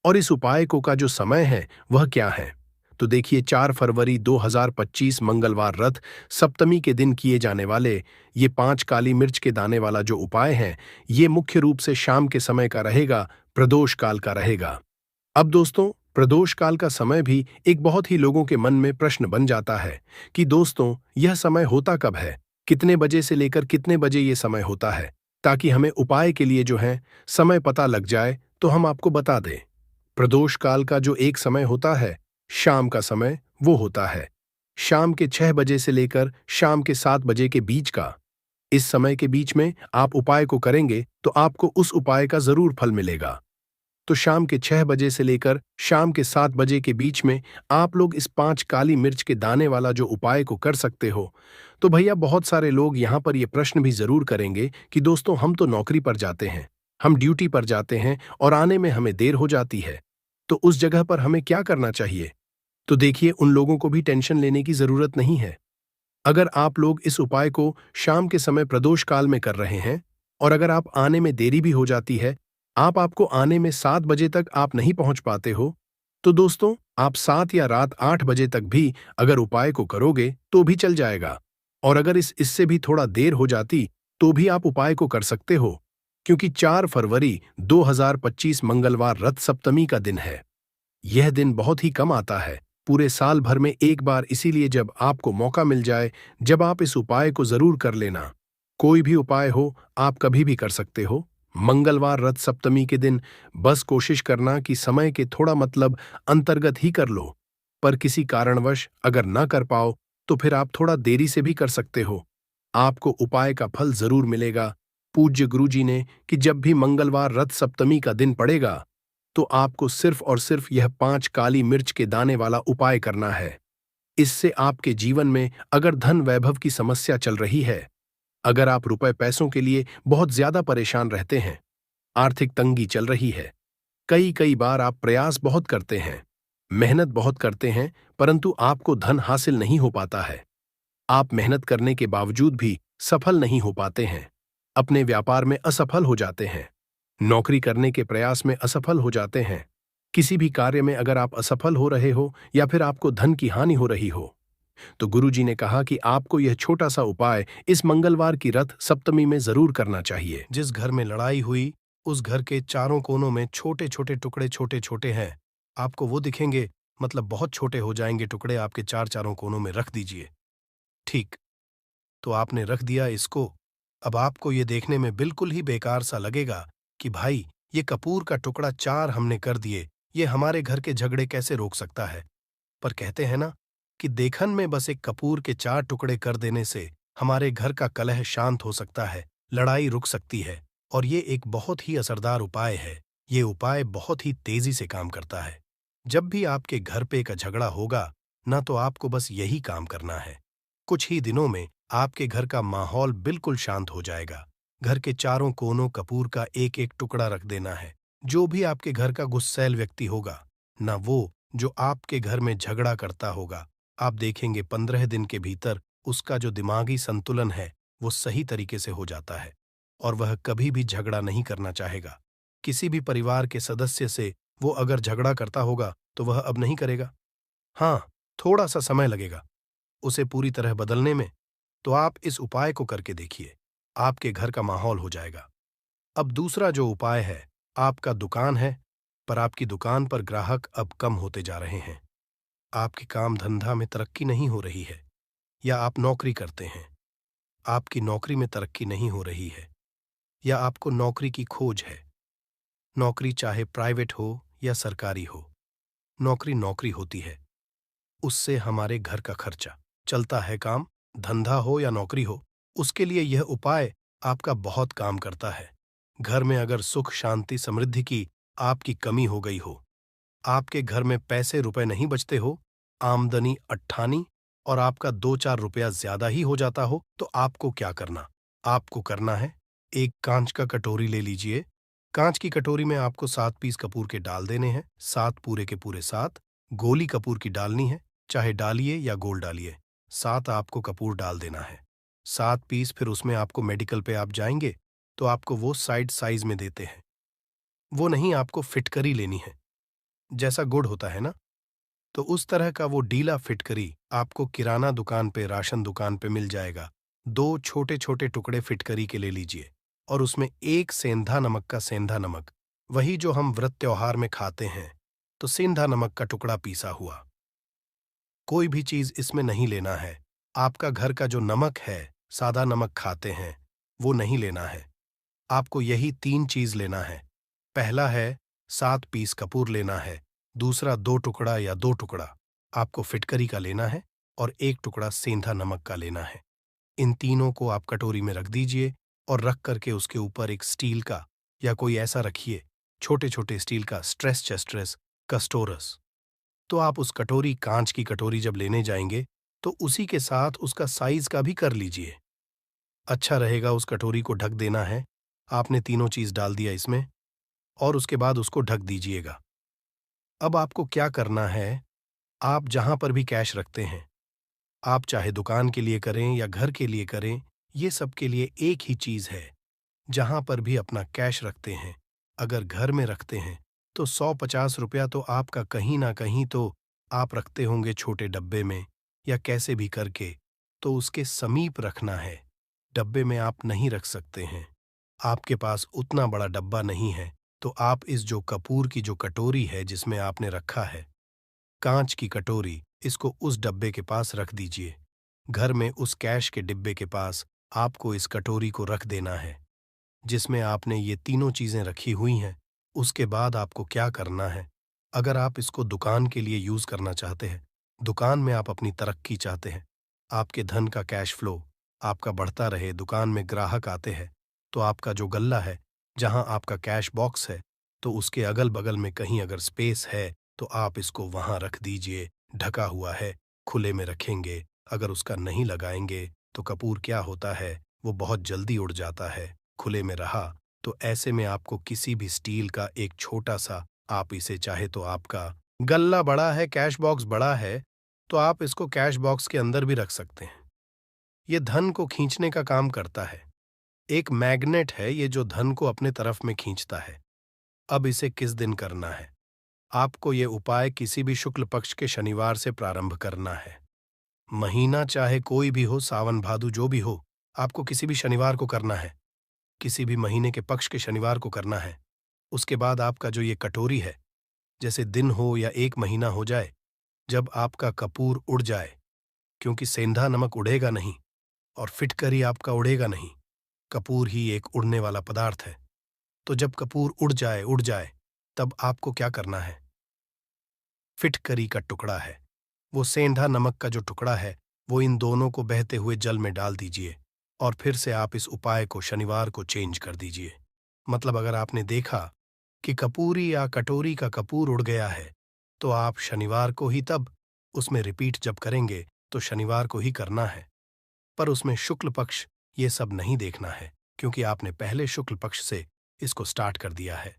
और इस उपाय को का जो समय है वह क्या है। तो देखिए, 4 फरवरी 2025 मंगलवार रथ सप्तमी के दिन किए जाने वाले ये 5 काली मिर्च के दाने वाला जो उपाय है, ये मुख्य रूप से शाम के समय का रहेगा, प्रदोष काल का रहेगा। अब दोस्तों, प्रदोष काल का समय भी एक बहुत ही लोगों के मन में प्रश्न बन जाता है कि दोस्तों यह समय होता कब है, कितने बजे से लेकर कितने बजे ये समय होता है, ताकि हमें उपाय के लिए जो है समय पता लग जाए तो हम आपको बता दें। प्रदोष काल का जो एक समय होता है, शाम का समय, वो होता है शाम के 6 बजे से लेकर शाम के 7 बजे के बीच का। इस समय के बीच में आप उपाय को करेंगे तो आपको उस उपाय का जरूर फल मिलेगा। तो शाम के 6 बजे से लेकर शाम के 7 बजे के बीच में आप लोग इस 5 काली मिर्च के दाने वाला जो उपाय को कर सकते हो। तो भैया, बहुत सारे लोग यहाँ पर ये प्रश्न भी जरूर करेंगे कि दोस्तों हम तो नौकरी पर जाते हैं, हम ड्यूटी पर जाते हैं और आने में हमें देर हो जाती है, तो उस जगह पर हमें क्या करना चाहिए। तो देखिए, उन लोगों को भी टेंशन लेने की जरूरत नहीं है। अगर आप लोग इस उपाय को शाम के समय प्रदोष काल में कर रहे हैं, और अगर आप आने में देरी भी हो जाती है, आपको आने में 7 बजे तक आप नहीं पहुंच पाते हो, तो दोस्तों आप 7 या रात 8 बजे तक भी अगर उपाय को करोगे तो भी चल जाएगा। और अगर इससे भी थोड़ा देर हो जाती तो भी आप उपाय को कर सकते हो, क्योंकि 4 फरवरी 2025 मंगलवार रथ सप्तमी का दिन है। यह दिन बहुत ही कम आता है, पूरे साल भर में एक बार, इसीलिए जब आपको मौका मिल जाए, जब आप इस उपाय को जरूर कर लेना। कोई भी उपाय हो, आप कभी भी कर सकते हो। मंगलवार रथ सप्तमी के दिन बस कोशिश करना कि समय के थोड़ा अंतर्गत ही कर लो, पर किसी कारणवश अगर ना कर पाओ तो फिर आप थोड़ा देरी से भी कर सकते हो, आपको उपाय का फल जरूर मिलेगा। पूज्य गुरुजी ने कि जब भी मंगलवार रथ सप्तमी का दिन पड़ेगा तो आपको सिर्फ और सिर्फ यह 5 काली मिर्च के दाने वाला उपाय करना है। इससे आपके जीवन में अगर धन वैभव की समस्या चल रही है, अगर आप रुपए पैसों के लिए बहुत ज्यादा परेशान रहते हैं, आर्थिक तंगी चल रही है, कई कई बार आप प्रयास बहुत करते हैं, मेहनत बहुत करते हैं, परंतु आपको धन हासिल नहीं हो पाता है, आप मेहनत करने के बावजूद भी सफल नहीं हो पाते हैं, अपने व्यापार में असफल हो जाते हैं, नौकरी करने के प्रयास में असफल हो जाते हैं, किसी भी कार्य में अगर आप असफल हो रहे हो या फिर आपको धन की हानि हो रही हो, तो गुरुजी ने कहा कि आपको यह छोटा सा उपाय इस मंगलवार की रथ सप्तमी में जरूर करना चाहिए। जिस घर में लड़ाई हुई उस घर के चारों कोनों में छोटे छोटे टुकड़े छोटे छोटे हैं, आपको वो दिखेंगे, मतलब बहुत छोटे हो जाएंगे टुकड़े, आपके चारों कोनों में रख दीजिए। ठीक, तो आपने रख दिया इसको। अब आपको ये देखने में बिल्कुल ही बेकार सा लगेगा कि भाई ये कपूर का टुकड़ा 4 हमने कर दिए, ये हमारे घर के झगड़े कैसे रोक सकता है। पर कहते हैं ना कि देखन में बस एक कपूर के 4 टुकड़े कर देने से हमारे घर का कलह शांत हो सकता है, लड़ाई रुक सकती है। और ये एक बहुत ही असरदार उपाय है। ये उपाय बहुत ही तेजी से काम करता है। जब भी आपके घर पे का झगड़ा होगा ना, तो आपको बस यही काम करना है। कुछ ही दिनों में आपके घर का माहौल बिल्कुल शांत हो जाएगा। घर के चारों कोनों कपूर का एक एक टुकड़ा रख देना है। जो भी आपके घर का गुस्सैल व्यक्ति होगा ना, वो जो आपके घर में झगड़ा करता होगा, आप देखेंगे 15 दिन के भीतर उसका जो दिमागी संतुलन है वो सही तरीके से हो जाता है और वह कभी भी झगड़ा नहीं करना चाहेगा। किसी भी परिवार के सदस्य से वो अगर झगड़ा करता होगा तो वह अब नहीं करेगा। हाँ, थोड़ा सा समय लगेगा उसे पूरी तरह बदलने में, तो आप इस उपाय को करके देखिए, आपके घर का माहौल हो जाएगा। अब दूसरा जो उपाय है, आपका दुकान है, पर आपकी दुकान पर ग्राहक अब कम होते जा रहे हैं। आपके काम धंधा में तरक्की नहीं हो रही है, या आप नौकरी करते हैं, आपकी नौकरी में तरक्की नहीं हो रही है, या आपको नौकरी की खोज है। नौकरी चाहे प्राइवेट हो या सरकारी हो, नौकरी नौकरी होती है। उससे हमारे घर का खर्चा चलता है। काम धंधा हो या नौकरी हो, उसके लिए यह उपाय आपका बहुत काम करता है। घर में अगर सुख शांति समृद्धि की आपकी कमी हो गई हो, आपके घर में पैसे रुपए नहीं बचते हो, आमदनी अट्ठानी और आपका 2-4 रुपया ज्यादा ही हो जाता हो, तो आपको क्या करना? आपको करना है, एक कांच का कटोरी ले लीजिए। कांच की कटोरी में आपको 7 पीस कपूर के डाल देने हैं। 7 पूरे के पूरे 7 गोली कपूर की डालनी है, चाहे डालिए या गोल डालिए। 7 आपको कपूर डाल देना है। 7 पीस फिर उसमें आपको मेडिकल पे आप जाएंगे तो आपको वो साइड साइज में देते हैं। वो नहीं, आपको फिटकरी लेनी है, जैसा गुड़ होता है ना, तो उस तरह का वो डीला फिटकरी आपको किराना दुकान पे राशन दुकान पे मिल जाएगा। 2 छोटे छोटे टुकड़े फिटकरी के ले लीजिए और उसमें 1 सेंधा नमक का सेंधा नमक, वही जो हम व्रत त्योहार में खाते हैं, तो सेंधा नमक का टुकड़ा पीसा हुआ। कोई भी चीज इसमें नहीं लेना है। आपका घर का जो नमक है, सादा नमक खाते हैं, वो नहीं लेना है। आपको यही 3 चीज लेना है। पहला है 7 पीस कपूर लेना है, दूसरा 2 टुकड़ा या 2 टुकड़ा आपको फिटकरी का लेना है और 1 टुकड़ा सेंधा नमक का लेना है। इन तीनों को आप कटोरी में रख दीजिए और रख करके उसके ऊपर एक स्टील का या कोई ऐसा रखिए, छोटे छोटे स्टील का स्ट्रेस चेस्ट्रेस कस्टोरस। तो आप उस कटोरी, कांच की कटोरी जब लेने जाएंगे तो उसी के साथ उसका साइज का भी कर लीजिए। अच्छा रहेगा, उस कटोरी को ढक देना है। आपने तीनों चीज डाल दिया इसमें और उसके बाद उसको ढक दीजिएगा। अब आपको क्या करना है, आप जहां पर भी कैश रखते हैं, आप चाहे दुकान के लिए करें या घर के लिए करें, ये सब के लिए एक ही चीज है। जहां पर भी अपना कैश रखते हैं, अगर घर में रखते हैं, तो 100-50 रुपया तो आपका कहीं ना कहीं तो आप रखते होंगे छोटे डब्बे में या कैसे भी करके, तो उसके समीप रखना है। डब्बे में आप नहीं रख सकते हैं, आपके पास उतना बड़ा डब्बा नहीं है, तो आप इस जो कपूर की जो कटोरी है जिसमें आपने रखा है, कांच की कटोरी, इसको उस डब्बे के पास रख दीजिए। घर में उस कैश के डिब्बे के पास आपको इस कटोरी को रख देना है जिसमें आपने ये तीनों चीजें रखी हुई हैं। उसके बाद आपको क्या करना है, अगर आप इसको दुकान के लिए यूज करना चाहते हैं, दुकान में आप अपनी तरक्की चाहते हैं, आपके धन का कैश फ्लो आपका बढ़ता रहे, दुकान में ग्राहक आते हैं, तो आपका जो गल्ला है, जहां आपका कैश बॉक्स है, तो उसके अगल बगल में कहीं अगर स्पेस है तो आप इसको वहां रख दीजिए। ढका हुआ है, खुले में रखेंगे। अगर उसका नहीं लगाएंगे तो कपूर क्या होता है, वो बहुत जल्दी उड़ जाता है। खुले में रहा तो ऐसे में आपको किसी भी स्टील का एक छोटा सा, आप इसे चाहे तो आपका गल्ला बड़ा है, कैश बॉक्स बड़ा है, तो आप इसको कैश बॉक्स के अंदर भी रख सकते हैं। ये धन को खींचने का काम करता है। एक मैग्नेट है ये जो धन को अपने तरफ में खींचता है। अब इसे किस दिन करना है? आपको ये उपाय किसी भी शुक्ल पक्ष के शनिवार से प्रारंभ करना है। महीना चाहे कोई भी हो, सावन भादु जो भी हो, आपको किसी भी शनिवार को करना है। किसी भी महीने के पक्ष के शनिवार को करना है। उसके बाद आपका जो ये कटोरी है, जैसे दिन हो या 1 महीना हो जाए, जब आपका कपूर उड़ जाए, क्योंकि सेंधा नमक उड़ेगा नहीं और फिटकरी आपका उड़ेगा नहीं, कपूर ही एक उड़ने वाला पदार्थ है। तो जब कपूर उड़ जाए, तब आपको क्या करना है? फिटकरी का टुकड़ा है, वो सेंधा नमक का जो टुकड़ा है, वो इन दोनों को बहते हुए जल में डाल दीजिए और फिर से आप इस उपाय को शनिवार को चेंज कर दीजिए। मतलब अगर आपने देखा कि कपूरी या कटोरी का कपूर उड़ गया है, तो आप शनिवार को ही तब उसमें रिपीट जब करेंगे तो शनिवार को ही करना है। पर उसमें शुक्ल पक्ष ये सब नहीं देखना है, क्योंकि आपने पहले शुक्ल पक्ष से इसको स्टार्ट कर दिया है।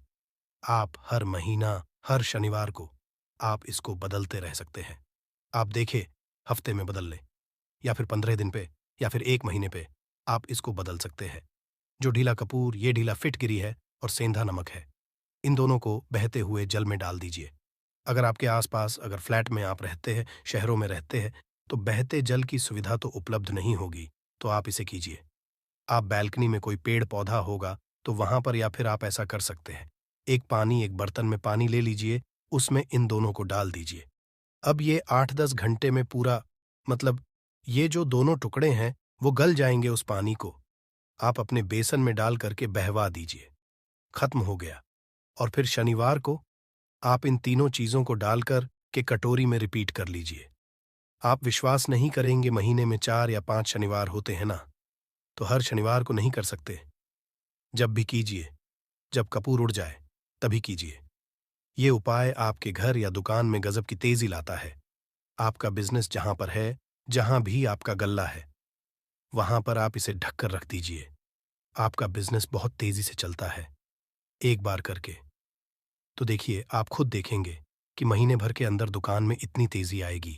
आप हर महीना, हर शनिवार को आप इसको बदलते रह सकते हैं। आप देखिए, हफ्ते में बदल लें या फिर 15 दिन पे या फिर 1 महीने पे आप इसको बदल सकते हैं। जो ढीला कपूर, ये ढीला फिटगिरी है और सेंधा नमक है, इन दोनों को बहते हुए जल में डाल दीजिए। अगर आपके आसपास, अगर फ्लैट में आप रहते हैं, शहरों में रहते हैं, तो बहते जल की सुविधा तो उपलब्ध नहीं होगी, तो आप इसे कीजिए। आप बैल्कनी में कोई पेड़ पौधा होगा तो वहां पर या फिर आप ऐसा कर सकते हैं। एक बर्तन में पानी ले लीजिए, उसमें इन दोनों को डाल दीजिए। अब ये 8-10 घंटे में पूरा, मतलब ये जो दोनों टुकड़े हैं वो गल जाएंगे उस पानी को। आप अपने बेसन में डाल करके बहवा दीजिए। खत्म हो गया। और फिर शनिवार को आप इन तीनों चीजों को डालकर के कटोरी में रिपीट कर लीजिए। आप विश्वास नहीं करेंगे, महीने में 4 या 5 शनिवार होते हैं ना, तो हर शनिवार को नहीं कर सकते। जब भी कीजिए, जब कपूर उड़ जाए तभी कीजिए। ये उपाय आपके घर या दुकान में गजब की तेजी लाता है। आपका बिजनेस जहां पर है, जहां भी आपका गल्ला है, वहां पर आप इसे ढककर रख दीजिए। आपका बिजनेस बहुत तेजी से चलता है। एक बार करके तो देखिए, आप खुद देखेंगे कि महीने भर के अंदर दुकान में इतनी तेजी आएगी,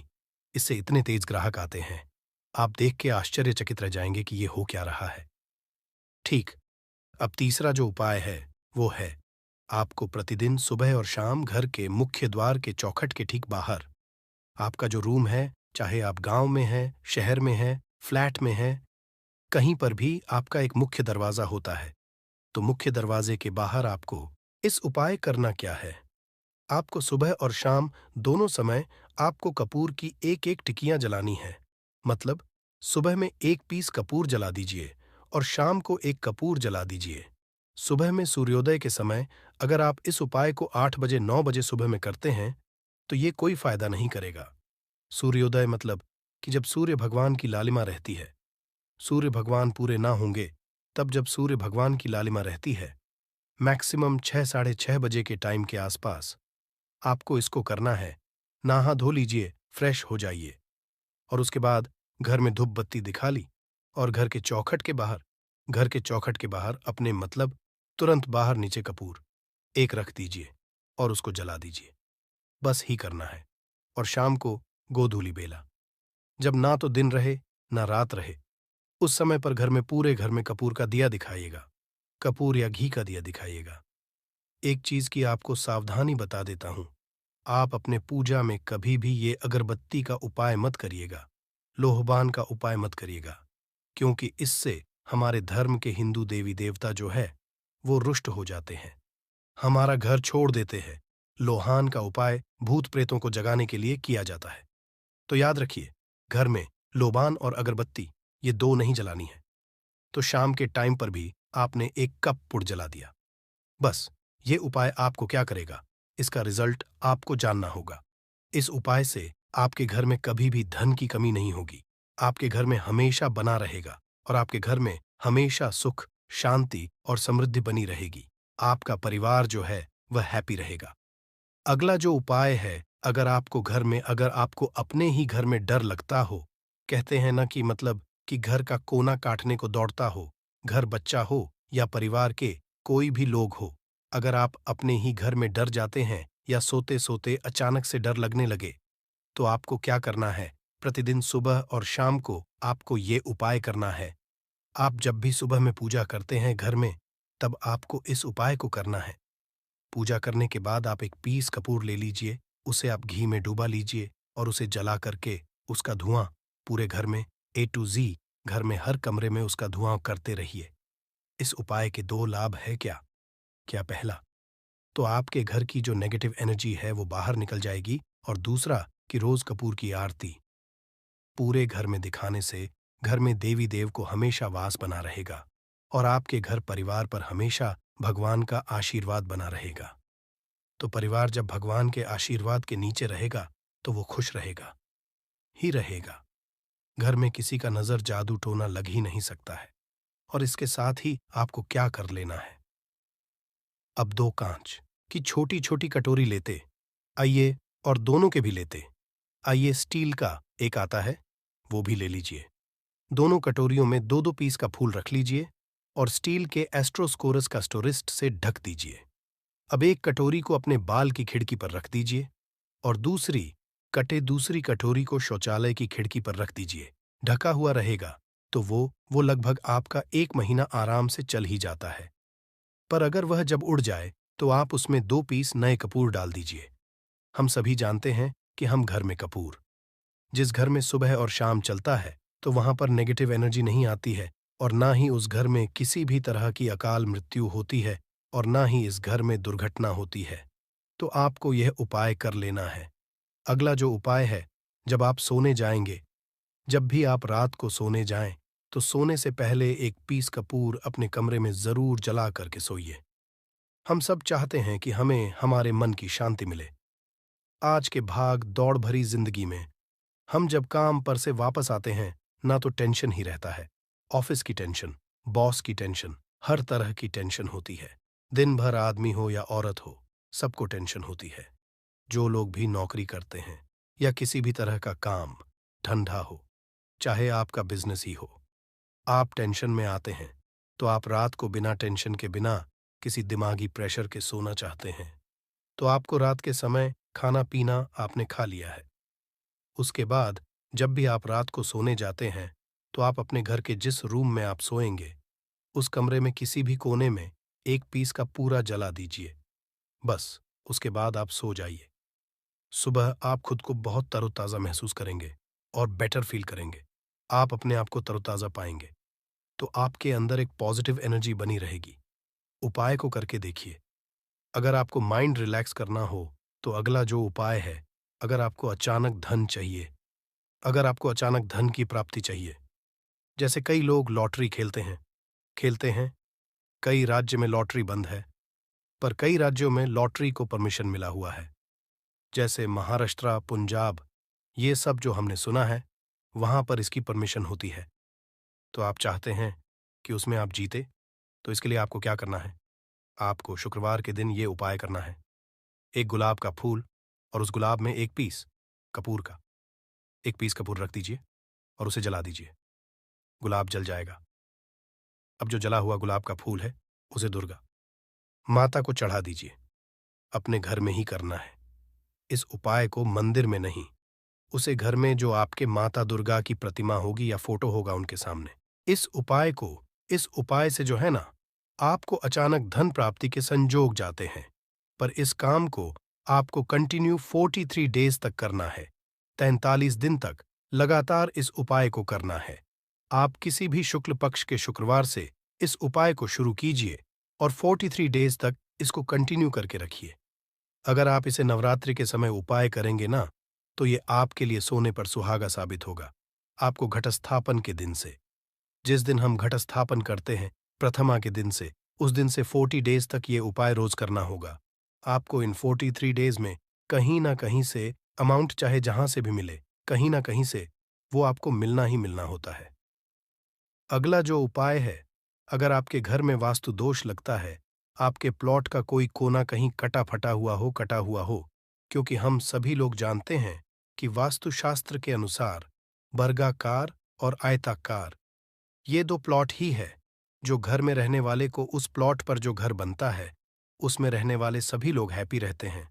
इससे इतने तेज ग्राहक आते हैं। आप देख के आश्चर्यचकित रह जाएंगे कि ये हो क्या रहा है। ठीक। अब तीसरा जो उपाय है वो है, आपको प्रतिदिन सुबह और शाम घर के मुख्य द्वार के चौखट के ठीक बाहर, आपका जो रूम है, चाहे आप गांव में हैं, शहर में हैं, फ्लैट में हैं, कहीं पर भी आपका एक मुख्य दरवाजा होता है। तो मुख्य दरवाजे के बाहर आपको इस उपाय करना क्या है। आपको सुबह और शाम दोनों समय आपको कपूर की एक एक टिकियां जलानी है। मतलब सुबह में एक पीस कपूर जला दीजिए और शाम को एक कपूर जला दीजिए। सुबह में सूर्योदय के समय अगर आप इस उपाय को 8 बजे 9 बजे सुबह में करते हैं तो ये कोई फायदा नहीं करेगा। सूर्योदय मतलब कि जब सूर्य भगवान की लालिमा रहती है। सूर्य भगवान पूरे ना होंगे तब जब सूर्य भगवान की लालिमा रहती है, मैक्सिमम 6 साढ़े 6 बजे के टाइम के आसपास आपको इसको करना है। नहा धो लीजिए, फ्रेश हो जाइए और उसके बाद घर में धूप बत्ती दिखा ली और घर के चौखट के बाहर अपने मतलब तुरंत बाहर नीचे कपूर एक रख दीजिए और उसको जला दीजिए। बस ही करना है। और शाम को गोधूली बेला, जब ना तो दिन रहे ना रात रहे, उस समय पर पूरे घर में कपूर का दिया दिखाइएगा। कपूर या घी का दिया दिखाइएगा। एक चीज की आपको सावधानी बता देता हूं, आप अपने पूजा में कभी भी ये अगरबत्ती का उपाय मत करिएगा, लोहबान का उपाय मत करिएगा, क्योंकि इससे हमारे धर्म के हिंदू देवी देवता जो है वो रुष्ट हो जाते हैं, हमारा घर छोड़ देते हैं। लोहान का उपाय भूत प्रेतों को जगाने के लिए किया जाता है। तो याद रखिए, घर में लोबान और अगरबत्ती ये दो नहीं जलानी है। तो शाम के टाइम पर भी आपने एक कप पुड़ जला दिया। बस ये उपाय आपको क्या करेगा, इसका रिजल्ट आपको जानना होगा। इस उपाय से आपके घर में कभी भी धन की कमी नहीं होगी। आपके घर में हमेशा बना रहेगा और आपके घर में हमेशा सुख, शांति और समृद्धि बनी रहेगी। आपका परिवार जो है वह हैप्पी रहेगा। अगला जो उपाय है, अगर आपको अपने ही घर में डर लगता हो, कहते हैं ना कि मतलब कि घर का कोना काटने को दौड़ता हो, घर बच्चा हो या परिवार के कोई भी लोग हो, अगर आप अपने ही घर में डर जाते हैं या सोते सोते अचानक से डर लगने लगे, तो आपको क्या करना है, प्रतिदिन सुबह और शाम को आपको ये उपाय करना है। आप जब भी सुबह में पूजा करते हैं घर में, तब आपको इस उपाय को करना है। पूजा करने के बाद आप एक पीस कपूर ले लीजिए, उसे आप घी में डुबा लीजिए और उसे जला करके उसका धुआं पूरे घर में A to Z, घर में हर कमरे में उसका धुआं करते रहिए। इस उपाय के 2 लाभ है क्या पहला, तो आपके घर की जो नेगेटिव एनर्जी है वो बाहर निकल जाएगी, और दूसरा कि रोज कपूर की आरती पूरे घर में दिखाने से घर में देवी देव को हमेशा वास बना रहेगा और आपके घर परिवार पर हमेशा भगवान का आशीर्वाद बना रहेगा। तो परिवार जब भगवान के आशीर्वाद के नीचे रहेगा तो वो खुश रहेगा ही रहेगा। घर में किसी का नजर जादू टोना लग ही नहीं सकता है। और इसके साथ ही आपको क्या कर लेना है, अब 2 कांच की छोटी छोटी कटोरी लेते आइए, और दोनों के भी लेते आइए, स्टील का एक आता है वो भी ले लीजिए। दोनों कटोरियों में 2-2 पीस का फूल रख लीजिए और स्टील के एस्ट्रोस्कोरस का स्टोरिस्ट से ढक दीजिए। अब एक कटोरी को अपने बाल की खिड़की पर रख दीजिए और दूसरी कटोरी को शौचालय की खिड़की पर रख दीजिए। ढका हुआ रहेगा तो वो लगभग आपका 1 महीना आराम से चल ही जाता है। पर अगर वह जब उड़ जाए तो आप उसमें 2 पीस नए कपूर डाल दीजिए। हम सभी जानते हैं कि हम घर में कपूर, जिस घर में सुबह और शाम चलता है तो वहां पर नेगेटिव एनर्जी नहीं आती है और ना ही उस घर में किसी भी तरह की अकाल मृत्यु होती है और ना ही इस घर में दुर्घटना होती है। तो आपको यह उपाय कर लेना है। अगला जो उपाय है, जब आप सोने जाएंगे, जब भी आप रात को सोने जाएं, तो सोने से पहले एक पीस कपूर अपने कमरे में जरूर जला करके सोइए। हम सब चाहते हैं कि हमें हमारे मन की शांति मिले। आज के भाग दौड़ भरी जिंदगी में हम जब काम पर से वापस आते हैं, ना तो टेंशन ही रहता है। ऑफिस की टेंशन, बॉस की टेंशन, हर तरह की टेंशन होती है। दिन भर आदमी हो या औरत हो, सबको टेंशन होती है। जो लोग भी नौकरी करते हैं या किसी भी तरह का काम धंधा हो, चाहे आपका बिजनेस ही हो, आप टेंशन में आते हैं तो आप रात को बिना टेंशन के, बिना किसी दिमागी प्रेशर के सोना चाहते हैं। तो आपको रात के समय खाना पीना आपने खा लिया है। उसके बाद जब भी आप रात को सोने जाते हैं, तो आप अपने घर के जिस रूम में आप सोएंगे, उस कमरे में किसी भी कोने में एक पीस का पूरा जला दीजिए। बस उसके बाद आप सो जाइए। सुबह आप खुद को बहुत तरोताज़ा महसूस करेंगे और बेटर फील करेंगे। आप अपने आप को तरोताज़ा पाएंगे, तो आपके अंदर एक पॉजिटिव एनर्जी बनी रहेगी। उपाय को करके देखिए। अगर आपको माइंड रिलैक्स करना हो, तो अगला जो उपाय है, अगर आपको अचानक धन चाहिए, अगर आपको अचानक धन की प्राप्ति चाहिए, जैसे कई लोग लॉटरी खेलते हैं, कई राज्य में लॉटरी बंद है, पर कई राज्यों में लॉटरी को परमिशन मिला हुआ है, जैसे महाराष्ट्र, पंजाब, ये सब जो हमने सुना है, वहां पर इसकी परमिशन होती है। तो आप चाहते हैं कि उसमें आप जीते, तो इसके लिए आपको क्या करना है? आपको शुक्रवार के दिन ये उपाय करना है। एक गुलाब का फूल और उस गुलाब में एक पीस कपूर रख दीजिए और उसे जला दीजिए। गुलाब जल जाएगा। अब जो जला हुआ गुलाब का फूल है, उसे दुर्गा माता को चढ़ा दीजिए। अपने घर में ही करना है। इस उपाय को मंदिर में नहीं, उसे घर में जो आपके माता दुर्गा की प्रतिमा होगी या फोटो होगा उनके सामने। इस उपाय से जो है ना, आपको अचानक धन प्राप्ति के संजोग जाते हैं। पर इस काम को आपको कंटिन्यू 43 डेज तक करना है। 43 दिन तक लगातार इस उपाय को करना है। आप किसी भी शुक्ल पक्ष के शुक्रवार से इस उपाय को शुरू कीजिए और 43 डेज तक इसको कंटिन्यू करके रखिए। अगर आप इसे नवरात्रि के समय उपाय करेंगे ना, तो ये आपके लिए सोने पर सुहागा साबित होगा। आपको घटस्थापन के दिन से, जिस दिन हम घटस्थापन करते हैं, प्रथमा के दिन से, उस दिन से 40 डेज तक ये उपाय रोज करना होगा। आपको इन 43 डेज में कहीं ना कहीं से अमाउंट, चाहे जहां से भी मिले, कहीं ना कहीं से वो आपको मिलना ही मिलना होता है। अगला जो उपाय है, अगर आपके घर में वास्तु दोष लगता है, आपके प्लॉट का कोई कोना कहीं कटा हुआ हो, क्योंकि हम सभी लोग जानते हैं कि वास्तुशास्त्र के अनुसार वर्गाकार और आयताकार, ये दो प्लॉट ही है जो घर में रहने वाले को, उस प्लॉट पर जो घर बनता है, उसमें रहने वाले सभी लोग हैप्पी रहते हैं।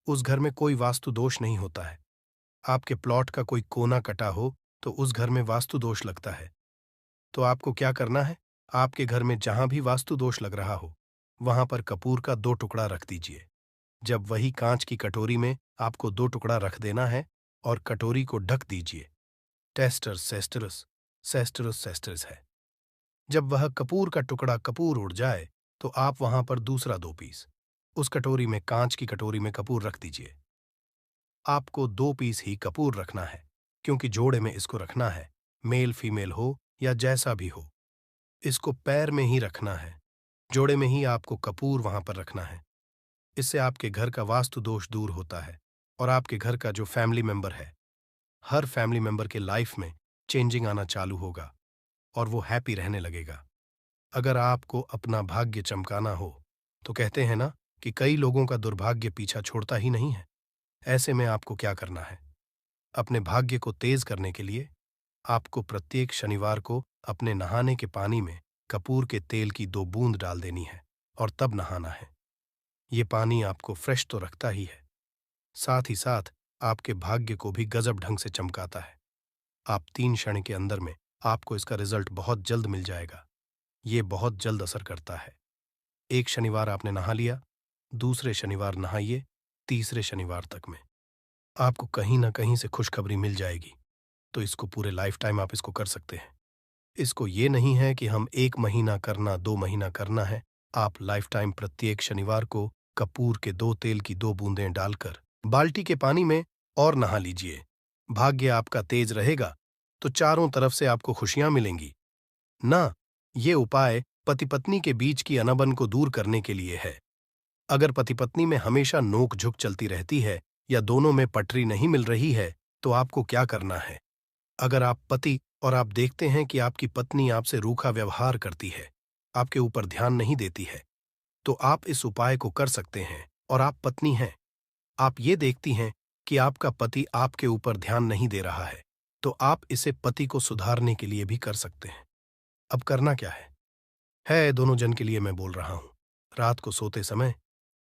उस घर में कोई वास्तु दोष नहीं होता है। आपके प्लॉट का कोई कोना कटा हो तो उस घर में वास्तु दोष लगता है। तो आपको क्या करना है? आपके घर में जहां भी वास्तु दोष लग रहा हो, वहां पर कपूर का 2 टुकड़ा रख दीजिए। जब वही कांच की कटोरी में आपको 2 टुकड़ा रख देना है और कटोरी को ढक दीजिए। टेस्टर सेस्टरस सेस्टरस सेस्टरस है। जब वह कपूर का टुकड़ा कपूर उड़ जाए, तो आप वहां पर दूसरा 2 पीस उस कटोरी में, कांच की कटोरी में कपूर रख दीजिए। आपको 2 पीस ही कपूर रखना है, क्योंकि जोड़े में इसको रखना है, मेल फीमेल हो या जैसा भी हो। इसको पैर में ही रखना है, जोड़े में ही आपको कपूर वहां पर रखना है। इससे आपके घर का वास्तु दोष दूर होता है और आपके घर का जो फैमिली मेंबर है, हर फैमिली मेंबर के लाइफ में चेंजिंग आना चालू होगा और वो हैप्पी रहने लगेगा। अगर आपको अपना भाग्य चमकाना हो, तो कहते हैं ना कि कई लोगों का दुर्भाग्य पीछा छोड़ता ही नहीं है। ऐसे में आपको क्या करना है? अपने भाग्य को तेज करने के लिए आपको प्रत्येक शनिवार को अपने नहाने के पानी में कपूर के तेल की 2 बूंद डाल देनी है और तब नहाना है। ये पानी आपको फ्रेश तो रखता ही है, साथ ही साथ आपके भाग्य को भी गजब ढंग से चमकाता है। आप 3 क्षण के अंदर में आपको इसका रिजल्ट बहुत जल्द मिल जाएगा। ये बहुत जल्द असर करता है। एक शनिवार आपने नहा लिया, दूसरे शनिवार नहाइए, तीसरे शनिवार तक में आपको कहीं ना कहीं से खुशखबरी मिल जाएगी। तो इसको पूरे लाइफ टाइम आप इसको कर सकते हैं। इसको ये नहीं है कि हम 1 महीना करना, 2 महीना करना है। आप लाइफ टाइम प्रत्येक शनिवार को कपूर के 2 तेल की 2 बूंदें डालकर बाल्टी के पानी में और नहा लीजिए। भाग्य आपका तेज रहेगा तो चारों तरफ से आपको खुशियां मिलेंगी। ना, ये उपाय पति पत्नी के बीच की अनबन को दूर करने के लिए है। अगर पति पत्नी में हमेशा नोक झुक चलती रहती है या दोनों में पटरी नहीं मिल रही है, तो आपको क्या करना है? अगर आप पति और आप देखते हैं कि आपकी पत्नी आपसे रूखा व्यवहार करती है, आपके ऊपर ध्यान नहीं देती है, तो आप इस उपाय को कर सकते हैं। और आप पत्नी हैं, आप ये देखती हैं कि आपका पति आपके ऊपर ध्यान नहीं दे रहा है, तो आप इसे पति को सुधारने के लिए भी कर सकते हैं। अब करना क्या है दोनों जन के लिए मैं बोल रहा हूं। रात को सोते समय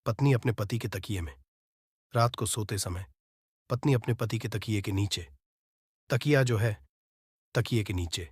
पत्नी अपने पति के तकिए में, रात को सोते समय पत्नी अपने पति के तकिए के नीचे, तकिया जो है तकिए के नीचे,